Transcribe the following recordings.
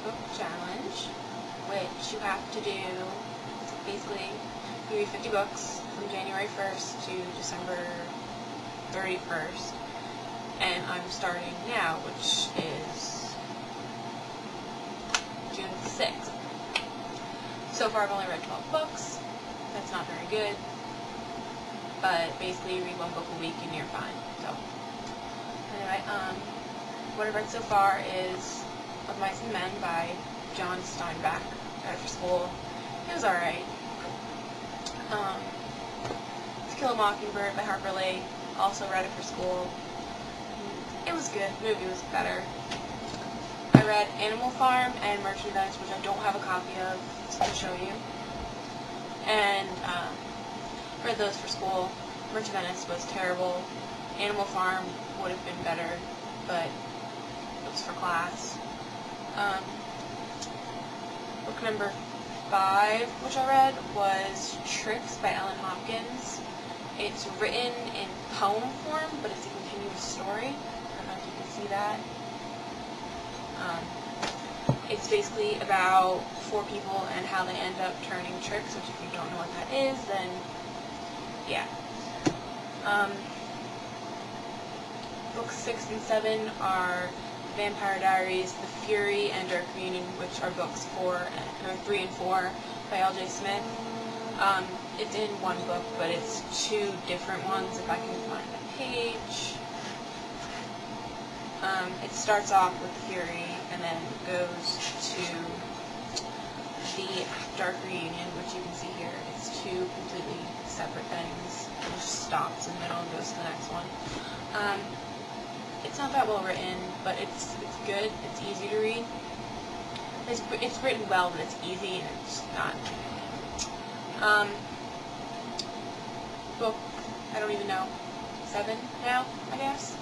book challenge, which you have to do. Basically, you read 50 books from January 1st to December 31st, and I'm starting now, which is June 6th. So far I've only read 12 books. That's not very good, but basically you read one book a week and you're fine. So anyway, what I've read so far is Of Mice and Men by John Steinbeck. Read it for school. It was alright. To Kill a Mockingbird by Harper Lee. Also read it for school. It was good. The movie was better. I read Animal Farm and Merchant Venice, which I don't have a copy of to show you. And read those for school. Merchant Venice was terrible. Animal Farm would have been better, but it was for class. Book number 5, which I read, was Tricks by Ellen Hopkins. It's written in poem form, but it's a continuous story. I don't know if you can see that. It's basically about 4 people and how they end up turning tricks, which if you don't know what that is, then yeah. Books 6 and 7 are Vampire Diaries, The Fury, and Dark Reunion, which are books 3 and 4 by L.J. Smith. It's in one book, but it's 2 different ones if I can find the page. It starts off with The Fury and then goes to the Dark Reunion, which you can see here. It's 2 completely separate things. It just stops in the middle and goes to the next one. It's not that well written, but it's good. It's easy to read. It's written well, but it's easy and it's not. Book, I don't even know, 7 now, I guess,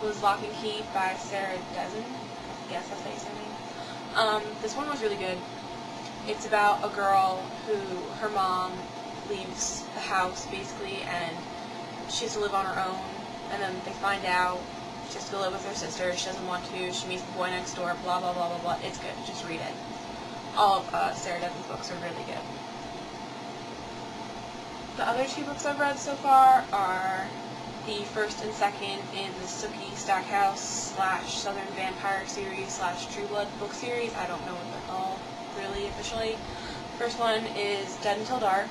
was Lock and Key by Sarah Dessen. I guess that's how you say her name. This one was really good. It's about a girl who, her mom leaves the house, basically, and she has to live on her own, and then they find out she has to go live with her sister. She doesn't want to. She meets the boy next door, blah, blah, blah, blah, blah. It's good. Just read it. All of Sarah Dessen's books are really good. The other 2 books I've read so far are the first and second in the Sookie Stackhouse / Southern Vampire series / True Blood book series. I don't know what they're called really officially. First one is Dead Until Dark,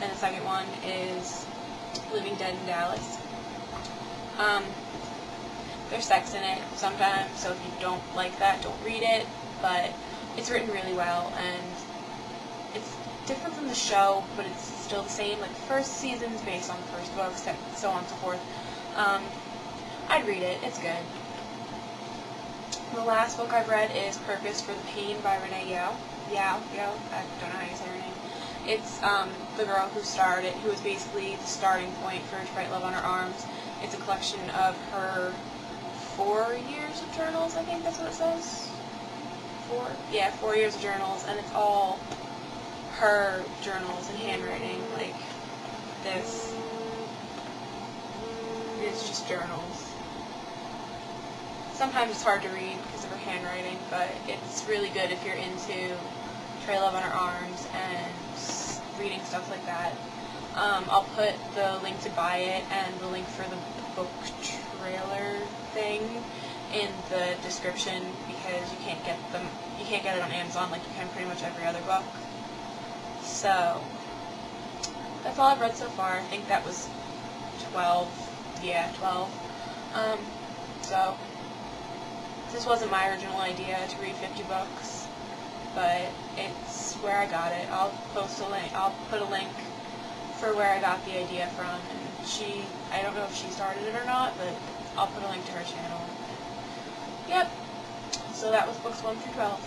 and the second one is Living Dead in Dallas. There's sex in it sometimes, so if you don't like that, don't read it, but it's written really well, and it's different from the show, but it's still the same. Like, the first season's based on the first book, so on and so forth. I'd read it. It's good. The last book I've read is Purpose for the Pain by Renee Yao. I don't know how you say her name. It's the girl who was basically the starting point for To Write Love on Her Arms. It's a collection of her 4 years of journals, I think that's what it says. 4 years of journals, and it's all her journals and handwriting, like this. It's just journals. Sometimes it's hard to read because of her handwriting, but it's really good if you're into Try Love on Her Arms and reading stuff like that. I'll put the link to buy it and the link for the book trailer thing in the description, because you can't get it on Amazon like you can pretty much every other book. So that's all I've read so far. I think that was 12. Yeah, 12. So this wasn't my original idea to read 50 books, but it's where I got it. I'll post a link. I'll put a link for where I got the idea from, and I don't know if she started it or not, but I'll put a link to her channel. Yep. So that was books 1 through 12.